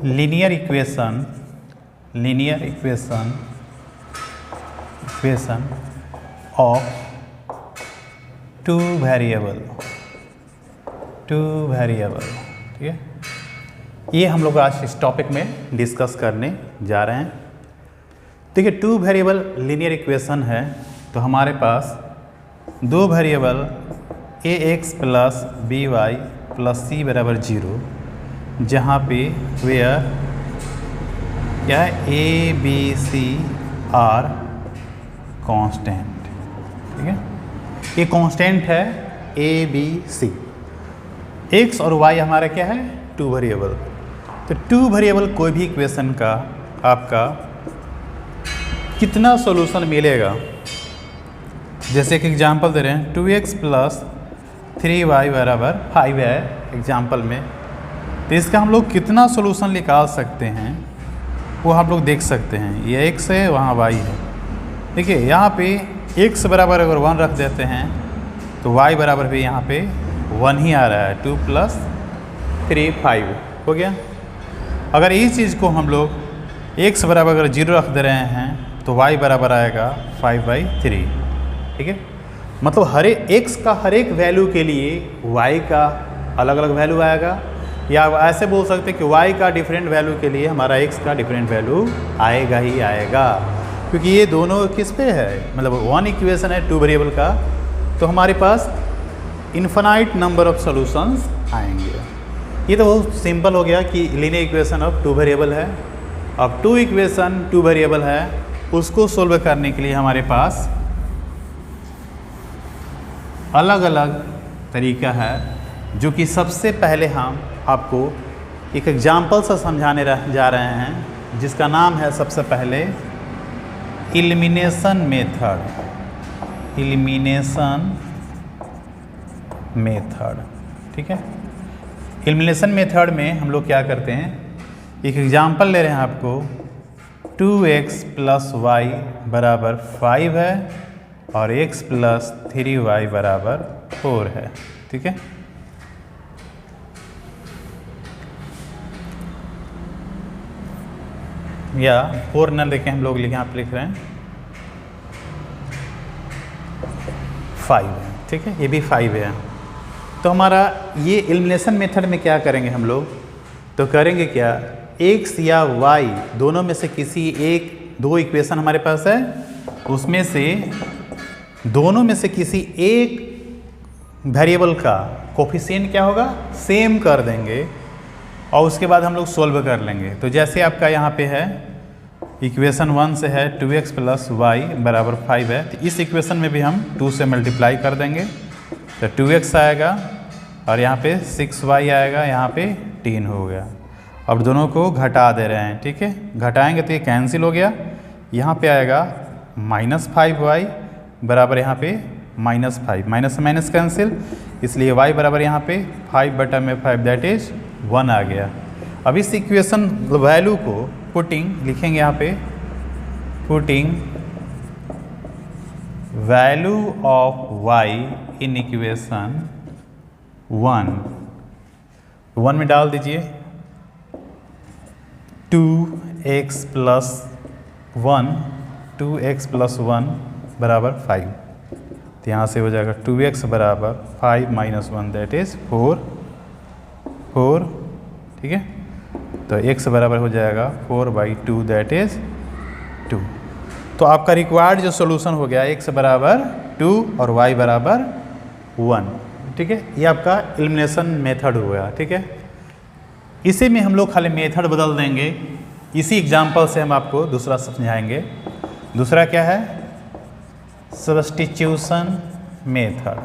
Linear equation of two variable, ठीक है। ये हम लोग आज इस टॉपिक में डिस्कस करने जा रहे हैं। देखिए, टू वेरिएबल लीनियर इक्वेशन है तो हमारे पास दो variable A X plus B Y plus C बराबर 0, जहाँ पे वेयर क्या है A B C are constant, ठीक है। ये कांस्टेंट है ए बी सी। एक्स और वाई हमारा क्या है, टू वेरिएबल। तो टू वेरिएबल कोई भी इक्वेशन का आपका कितना सॉल्यूशन मिलेगा, जैसे एक एग्जांपल दे रहे हैं 2x प्लस 3y बराबर 5 है एग्जांपल में, तो इसका हम लोग कितना सॉल्यूशन निकाल सकते हैं वो हम लोग देख सकते हैं। ये x है, वहाँ y है। देखिए यहाँ पे x बराबर अगर 1 रख देते हैं तो y बराबर भी यहाँ पे 1 ही आ रहा है, 2 प्लस 3 5 हो गया। अगर इस चीज़ को हम लोग x बराबर अगर 0 रख दे रहे हैं तो y बराबर आएगा 5/3, ठीक है। मतलब हर एक x का हर एक वैल्यू के लिए y का अलग अलग वैल्यू आएगा, या ऐसे बोल सकते हैं कि y का डिफरेंट वैल्यू के लिए हमारा x का डिफरेंट वैल्यू आएगा ही आएगा, क्योंकि ये दोनों किस पे है, मतलब वन इक्वेशन है टू वेरिएबल का, तो हमारे पास इन्फिनाइट नंबर ऑफ सॉल्यूशंस आएंगे। ये तो बहुत सिंपल हो गया कि linear equation of two variable है। अब टू इक्वेशन टू वेरिएबल है, उसको सोल्व करने के लिए हमारे पास अलग अलग तरीका है, जो कि सबसे पहले हम आपको एक एग्जाम्पल से समझाने जा रहे हैं, जिसका नाम है सबसे पहले एलिमिनेशन मेथड, ठीक है। एलिमिनेशन मेथड में हम लोग क्या करते हैं, एक एग्जाम्पल ले रहे हैं आपको 2x प्लस वाई बराबर 5 है और x प्लस 3y बराबर 4 है, ठीक है। या 4 न लेके हम लोग यहाँ पे लिख रहे हैं 5 है, ठीक है। ये भी 5 है। तो हमारा ये एलिमिनेशन मेथड में क्या करेंगे हम लोग, तो करेंगे क्या, x या y दोनों में से किसी एक, दो इक्वेशन हमारे पास है, उसमें से दोनों में से किसी एक वेरिएबल का कोफिशिएंट क्या होगा, सेम कर देंगे और उसके बाद हम लोग सोल्व कर लेंगे। तो जैसे आपका यहाँ पे है इक्वेशन 1 से है 2x प्लस वाई बराबर 5 है, तो इस इक्वेशन में भी हम 2 से मल्टीप्लाई कर देंगे तो 2x आएगा और यहाँ पे 6y आएगा, यहाँ पे 10 हो गया। अब दोनों को घटा दे रहे हैं, ठीक है। घटाएंगे तो ये कैंसिल हो गया, यहाँ पे आएगा -5y बराबर यहाँ पे -5, माइनस से माइनस कैंसिल, इसलिए y बराबर यहाँ पे 5/5 दैट इज 1 आ गया। अब इस इक्वेशन वैल्यू को पुटिंग लिखेंगे यहाँ पे, putting value of y in equation 1 में डाल दीजिए 2x प्लस 1 बराबर 5, तो यहाँ से हो जाएगा 2x बराबर 5 - 1 दैट इज़ 4, ठीक है। तो x बराबर हो जाएगा 4/2 दैट इज़ 2। तो आपका रिक्वायर्ड जो सॉल्यूशन हो गया x बराबर 2 और y बराबर 1, ठीक है। ये आपका एलिमिनेशन मेथड हो गया, ठीक है। इसी में हम लोग खाली मेथड बदल देंगे, इसी एग्जाम्पल से हम आपको दूसरा समझाएंगे। दूसरा क्या है, सब्स्टिट्यूशन मेथड।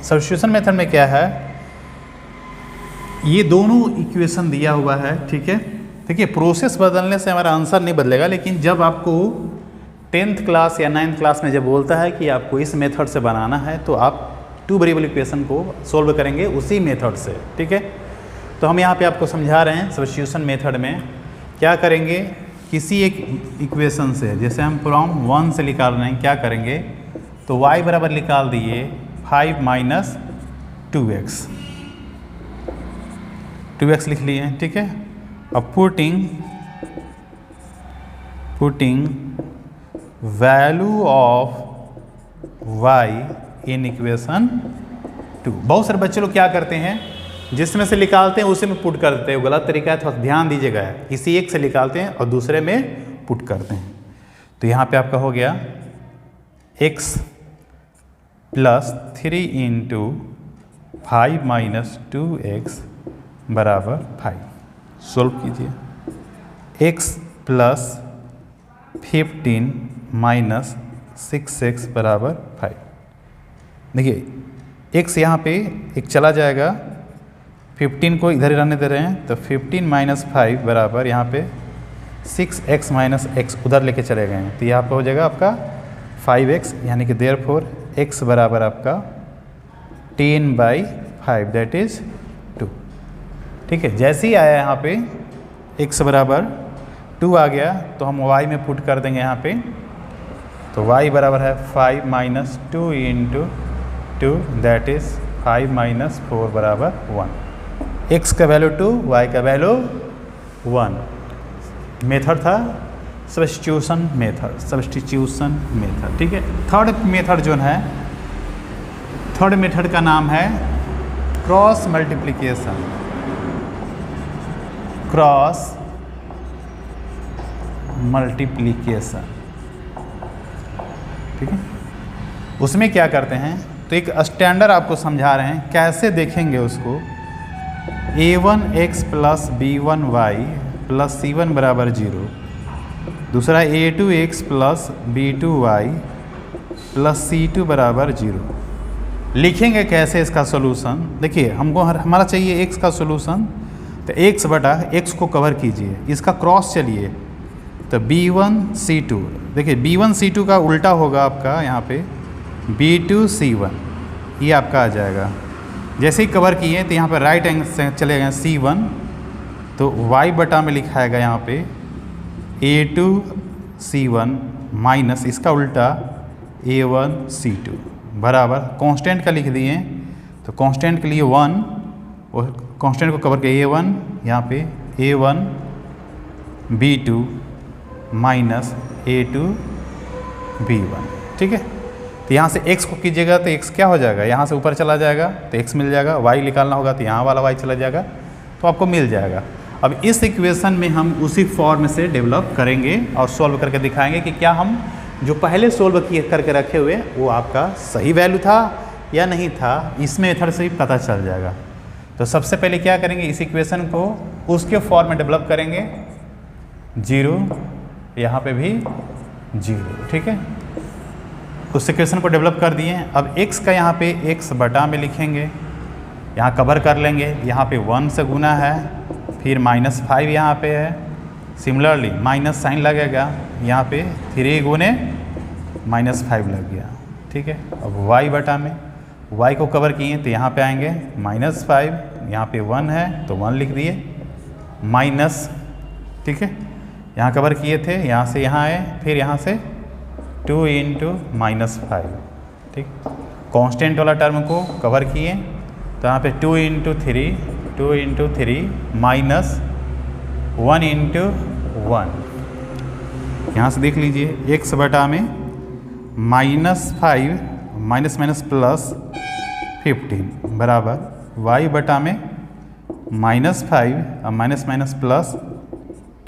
सब्स्टिट्यूशन मेथड में क्या है, ये दोनों इक्वेशन दिया हुआ है, ठीक है। देखिए प्रोसेस बदलने से हमारा आंसर नहीं बदलेगा, लेकिन जब आपको 10th क्लास या 9th क्लास में जब बोलता है कि आपको इस मेथड से बनाना है, तो आप टू वेरिएबल इक्वेशन को सॉल्व करेंगे उसी मेथड से, ठीक है। तो हम यहाँ पे आपको समझा रहे हैं सब्स्टिट्यूशन मेथड में क्या करेंगे, किसी एक इक्वेशन से, जैसे हम फ्रॉम 1 से निकाल रहे हैं, क्या करेंगे, तो y बराबर निकाल दिए 5 - 2x, 2x लिख लिए, ठीक है। अब putting value of y in equation 2। बहुत सारे बच्चे लोग क्या करते हैं, जिसमें से निकालते हैं उसी में पुट कर देते हैं। गलत तरीका है, थोड़ा ध्यान दीजिएगा। इसी एक से निकालते हैं और दूसरे में पुट करते हैं। तो यहाँ पे आपका हो गया x plus 3 into 5 minus 2x बराबर 5। सोल्व कीजिए। x प्लस 15 माइनस 6x बराबर 5। देखिए x यहाँ पे एक चला जाएगा, 15 को इधर ही रहने दे रहे हैं, तो 15 माइनस 5 बराबर यहाँ पे 6x माइनस x उधर लेके चले गए हैं, तो यहाँ पे हो जाएगा आपका 5x, यानी कि देयरफॉर x बराबर आपका 10/5 दैट इज 2। ठीक है, जैसे ही आया यहाँ पे x बराबर 2 आ गया, तो हम y में पुट कर देंगे यहाँ पे। तो y बराबर है 5 minus 2 into 2 that is 5 minus 4 बराबर 1। x का वैल्यू 2, y का वैल्यू 1। मेथड था सब्स्टिट्यूशन मेथड, ठीक है। थर्ड मेथड जो है, थर्ड मेथड का नाम है क्रॉस मल्टीप्लिकेशन। ठीक है, उसमें क्या करते हैं, तो एक स्टैंडर्ड आपको समझा रहे हैं कैसे देखेंगे उसको। a1x plus b1y plus c1 बराबर 0। दूसरा a2x plus b2y plus c2 बराबर 0। लिखेंगे कैसे इसका सोल्यूशन। देखिए हमको हमारा चाहिए x का सोल्यूशन, तो x बटा x को कवर कीजिए, इसका क्रॉस चलिए, तो b1 c2। देखिए b1 c2 का उल्टा होगा आपका यहाँ पे b2 c1, ये आपका आ जाएगा। जैसे ही कवर किए तो यहाँ पर राइट एंगल से चले गए c1, तो y बटा में लिखाएगा यहाँ पे a2 c1 माइनस इसका उल्टा a1 c2 बराबर कांस्टेंट का लिख दिए, तो कांस्टेंट के लिए 1 और कांस्टेंट को कवर किया a1, यहाँ पे a1 b2 minus a2 b1। ठीक है, तो यहाँ से x को कीजिएगा तो x क्या हो जाएगा, यहाँ से ऊपर चला जाएगा तो x मिल जाएगा, y निकालना होगा तो यहाँ वाला y चला जाएगा, तो आपको मिल जाएगा। अब इस इक्वेशन में हम उसी फॉर्म से डेवलप करेंगे और सॉल्व करके दिखाएंगे कि क्या हम जो पहले सोल्व किए करके रखे हुए वो आपका सही वैल्यू था या नहीं था, इसमें मेथड से ही पता चल जाएगा। तो सबसे पहले क्या करेंगे, इस इक्वेशन को उसके फॉर्म में डेवलप करेंगे। 0 यहाँ पे भी 0, ठीक है, उस इक्वेशन को डेवलप कर दिए। अब x का यहाँ पे x बटा में लिखेंगे, यहाँ कवर कर लेंगे, यहाँ पे 1 से गुना है, फिर -5 यहाँ पे है, सिमिलरली माइनस साइन लगेगा, यहाँ पे 3 गुने -5 लग गया। ठीक है, अब y बटा में y को कवर किए तो यहाँ पे आएंगे -5, यहाँ पे 1 है तो 1 लिख दिए, माइनस, ठीक है, यहाँ कवर किए थे, यहाँ से यहाँ आए, फिर यहाँ से 2 इंटू -5। ठीक, कांस्टेंट वाला टर्म को कवर किए तो यहाँ पे 2 इंटू 3 माइनस 1 इंटू 1। यहाँ से देख लीजिए x बटा में -5 माइनस माइनस प्लस 15 बराबर y बटा में -5 और माइनस माइनस प्लस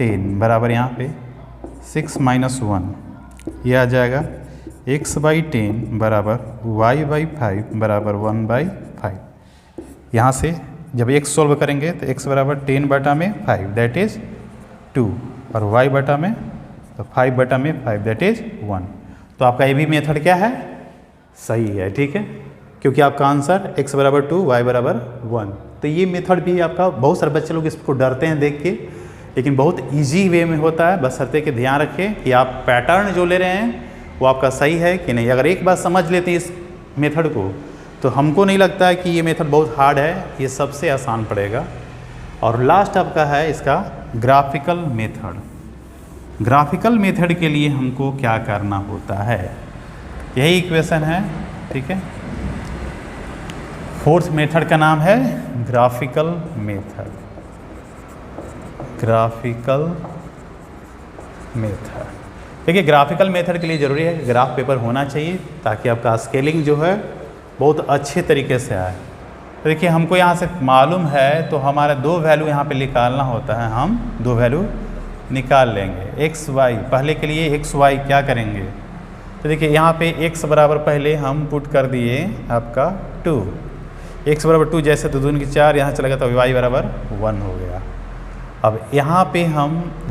10 बराबर यहाँ पे 6 माइनस 1, ये आ जाएगा x/10 बराबर y/5 बराबर 1/5। यहाँ से जब x सोल्व करेंगे तो x बराबर 10 बटा में 5 दैट इज़ 2 और y बटा में तो 5 बटा में 5 दैट इज़ 1। तो आपका ये भी मेथड क्या है, सही है। ठीक है, क्योंकि आपका आंसर x बराबर 2 y बराबर 1। तो ये मेथड भी आपका, बहुत सारे बच्चे लोग इसको डरते हैं देख के, लेकिन बहुत ईजी वे में होता है। बस शर्ते कि ध्यान रखें कि आप पैटर्न जो ले रहे हैं वो आपका सही है कि नहीं। अगर एक बार समझ लेते हैं इस मेथड को, तो हमको नहीं लगता है कि ये मेथड बहुत हार्ड है, ये सबसे आसान पड़ेगा। और लास्ट आपका है इसका ग्राफिकल मेथड। ग्राफिकल मेथड के लिए हमको क्या करना होता है, यही इक्वेशन है। ठीक है, फोर्थ मेथड का नाम है ग्राफिकल मेथड। Graphical method. देखिए ग्राफिकल मेथड के लिए ज़रूरी है कि ग्राफ पेपर होना चाहिए ताकि आपका स्केलिंग जो है बहुत अच्छे तरीके से आए। तो देखिए हमको यहाँ से मालूम है तो हमारा दो वैल्यू यहाँ पे निकालना होता है, हम दो वैल्यू निकाल लेंगे। एक्स वाई, पहले के लिए एक्स वाई क्या करेंगे, तो देखिए यहाँ पे x बराबर पहले हम पुट कर दिए आपका 2, x बराबर 2 जैसे तो 2 की 4 यहाँ चला गया तो y बराबर 1 हो गया। अब यहाँ पे हम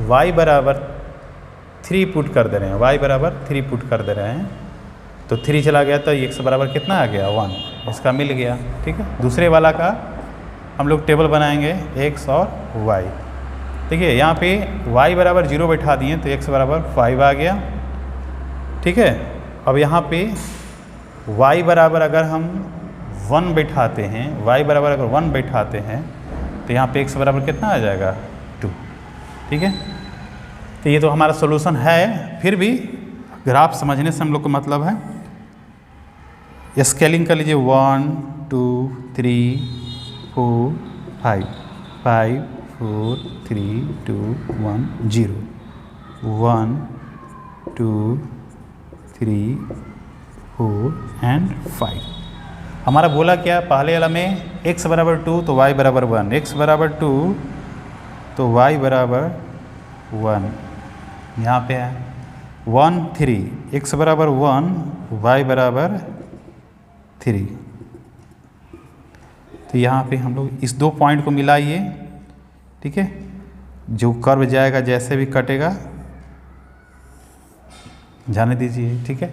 y बराबर 3 पुट कर दे रहे हैं, y बराबर 3 पुट कर दे रहे हैं, तो 3 चला गया तो x बराबर कितना आ गया 1, इसका मिल गया। ठीक है, दूसरे वाला का हम लोग टेबल बनाएंगे x और y। देखिए यहाँ पे y बराबर 0 बैठा दिए तो x बराबर 5 आ गया। ठीक है, अब यहाँ पे y बराबर अगर हम 1 बैठाते हैं, y बराबर अगर 1 बैठाते हैं तो यहाँ पे x बराबर कितना आ जाएगा 2। ठीक है, तो ये तो हमारा सॉल्यूशन है, फिर भी ग्राफ समझने से हम लोग को मतलब है। स्केलिंग कर लीजिए 1 2 3 4 5 5 4 3 2 1 0 1 2 3 4 एंड 5। हमारा बोला क्या, पहले वाला में x बराबर 2 तो y बराबर 1, x बराबर 2 तो y बराबर 1, यहाँ पे है 1 3, x बराबर 1 y बराबर 3। तो यहाँ पे हम लोग इस दो पॉइंट को मिलाइए। ठीक है, जो कर्व जाएगा जैसे भी कटेगा जाने दीजिए। ठीक है,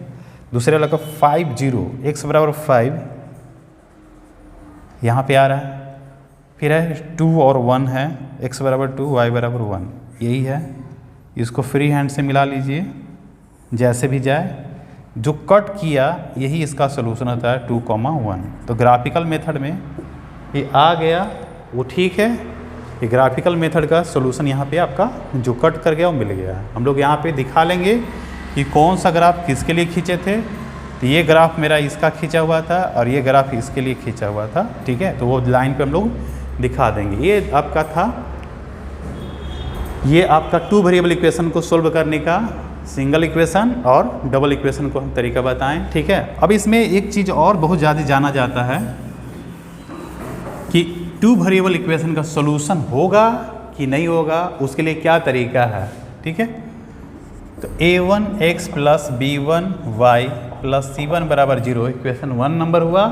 दूसरे वाला का 5 0, x बराबर 5 यहाँ पे आ रहा है, फिर है 2 और 1 है, x बराबर 2 y बराबर 1, यही है। इसको फ्री हैंड से मिला लीजिए जैसे भी जाए, जो कट किया यही इसका सोल्यूशन होता है 2,1। तो ग्राफिकल मेथड में ये आ गया वो ठीक है, ये ग्राफिकल मेथड का सोल्यूशन यहाँ पे आपका जो कट कर गया वो मिल गया। हम लोग यहाँ पे दिखा लेंगे कि कौन सा ग्राफ किसके लिए खींचे थे। तो ये ग्राफ मेरा इसका खींचा हुआ था और ये ग्राफ इसके लिए खींचा हुआ था। ठीक है, तो वो लाइन पे हम लोग दिखा देंगे। ये आपका था, ये आपका 2 वेरिएबल इक्वेशन को सोल्व करने का सिंगल इक्वेशन और डबल इक्वेशन को हम तरीका बताएं। ठीक है, अब इसमें एक चीज़ और बहुत ज़्यादा जाना जाता है कि 2 वेरिएबल इक्वेशन का सोल्यूशन होगा कि नहीं होगा, उसके लिए क्या तरीका है। ठीक है, तो a1x plus b1y plus c1 बराबर 0 इक्वेशन 1 नंबर हुआ।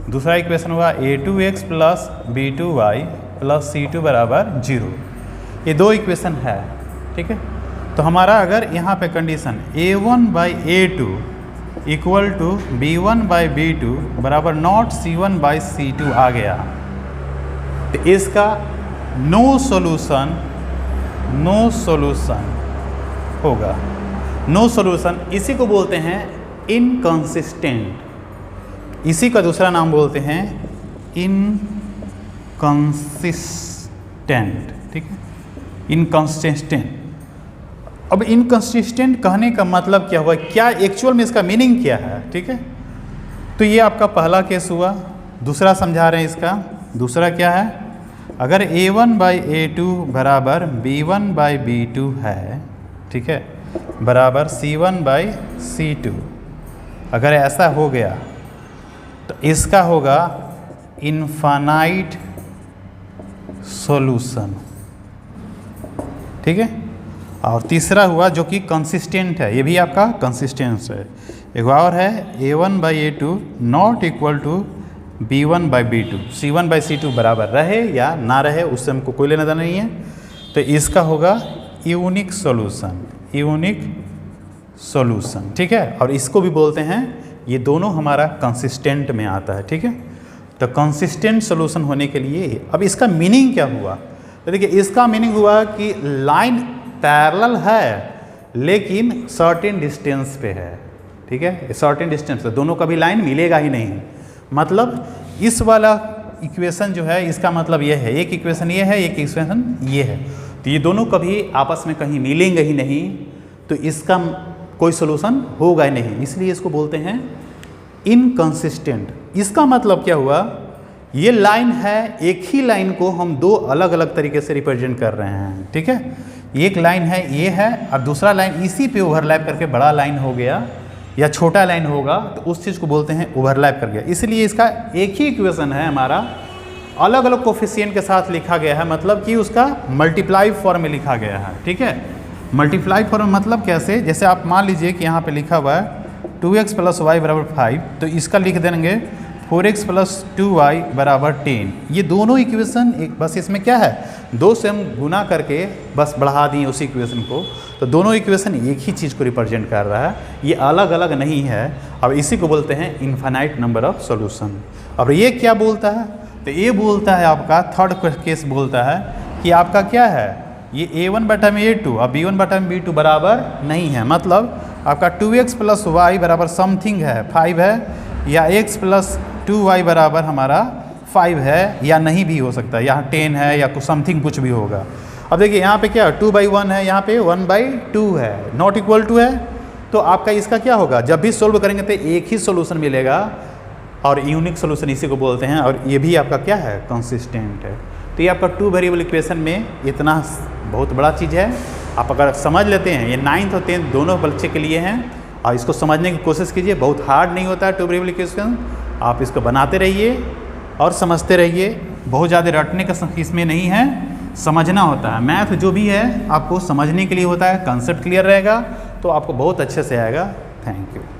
दूसरा इक्वेशन हुआ a2x plus b2y plus c2 बराबर 0। ये दो इक्वेशन है। ठीक है, तो हमारा अगर यहाँ पे condition a1 by a2 equal to b1 by b2 बराबर नॉट c1 बाई c2 आ गया, तो इसका नो सॉल्यूशन होगा। नो सॉल्यूशन इसी को बोलते हैं इनकंसिस्टेंट, इसी का दूसरा नाम बोलते हैं इनकंसिस्टेंट। ठीक है, इनकंसिस्टेंट। अब इनकंसिस्टेंट कहने का मतलब क्या हुआ, क्या एक्चुअल में इसका मीनिंग क्या है। ठीक है, तो ये आपका पहला केस हुआ। दूसरा समझा रहे हैं इसका। दूसरा क्या है, अगर a1 बाई a2 बराबर b1 बाई b2 है, ठीक है, बराबर c1 बाई c2, अगर ऐसा हो गया तो इसका होगा इनफाइनाइट सॉल्यूशन। ठीक है, और तीसरा हुआ जो कि कंसिस्टेंट है, ये भी आपका कंसिस्टेंस है। एक और है a1 by a2 not equal to b1 by b2, c1 by c2 बराबर रहे या ना रहे उससे हमको कोई लेना देना नहीं है। तो इसका होगा यूनिक सॉल्यूशन, यूनिक सॉल्यूशन। ठीक है, और इसको भी बोलते हैं, ये दोनों हमारा कंसिस्टेंट में आता है। ठीक है, तो कंसिस्टेंट सॉल्यूशन होने के लिए अब इसका मीनिंग क्या हुआ, तो देखिए इसका मीनिंग हुआ कि लाइन पैरेलल है लेकिन सर्टेन डिस्टेंस पे है। ठीक है, सर्टेन डिस्टेंस पे दोनों का भी लाइन मिलेगा ही नहीं। मतलब इस वाला इक्वेशन जो है इसका मतलब ये है, एक इक्वेशन ये है, एक इक्वेशन ये है, तो ये दोनों कभी आपस में कहीं मिलेंगे ही नहीं, तो इसका कोई सोल्यूशन होगा ही नहीं। इसलिए इसको बोलते हैं इनकंसिस्टेंट। इसका मतलब क्या हुआ ये लाइन है, एक ही लाइन को हम दो अलग अलग तरीके से रिप्रेजेंट कर रहे हैं, ठीक है। एक लाइन है ये है और दूसरा लाइन इसी पे ओवरलैप करके बड़ा लाइन हो गया या छोटा लाइन होगा तो उस चीज़ को बोलते हैं ओवरलैप कर गया। इसलिए इसका एक ही इक्वेशन है हमारा, अलग अलग कोफिशिएंट के साथ लिखा गया है, मतलब कि उसका मल्टीप्लाई फॉर्म में लिखा गया है, ठीक है। मल्टीप्लाई फॉर्म मतलब कैसे, जैसे आप मान लीजिए कि यहाँ पे लिखा हुआ है 2x + y = 5, तो इसका लिख देंगे 4x + 2y = 10। ये दोनों इक्वेशन एक, बस इसमें क्या है 2 से हम गुना करके बस बढ़ा दिए उसी इक्वेशन को, तो दोनों इक्वेशन एक ही चीज़ को रिप्रेजेंट कर रहा है, ये अलग अलग नहीं है। अब इसी को बोलते हैं इन्फिनाइट नंबर ऑफ सॉल्यूशन। अब ये क्या बोलता है, तो ये बोलता है आपका थर्ड केस बोलता है कि आपका क्या है, ये a1/a2 और b1/b2 बराबर नहीं है, मतलब आपका 2x + y = समथिंग है 5 है, या x + 2y = हमारा 5 है, या नहीं भी हो सकता, यहाँ 10 है या कुछ समथिंग कुछ भी होगा। अब देखिए यहाँ पे क्या 2/1 है, यहाँ पे 1/2 है, नॉट इक्वल टू है, तो आपका इसका क्या होगा, जब भी सोल्व करेंगे तो एक ही सोल्यूशन मिलेगा और यूनिक सोल्यूशन इसी को बोलते हैं, और ये भी आपका क्या है कंसिस्टेंट है। तो ये आपका 2 वेरिएबल इक्वेशन में इतना बहुत बड़ा चीज़ है, आप अगर समझ लेते हैं, ये 9th और 10th दोनों बच्चे के लिए हैं, और इसको समझने की कोशिश कीजिए, बहुत हार्ड नहीं होता है 2 वेरिएबल इक्वेशन, आप इसको बनाते रहिए और समझते रहिए, बहुत ज़्यादा रटने का इसमें नहीं है, समझना होता है। मैथ जो भी है आपको समझने के लिए होता है, कंसेप्ट क्लियर रहेगा तो आपको बहुत अच्छे से आएगा। Thank you.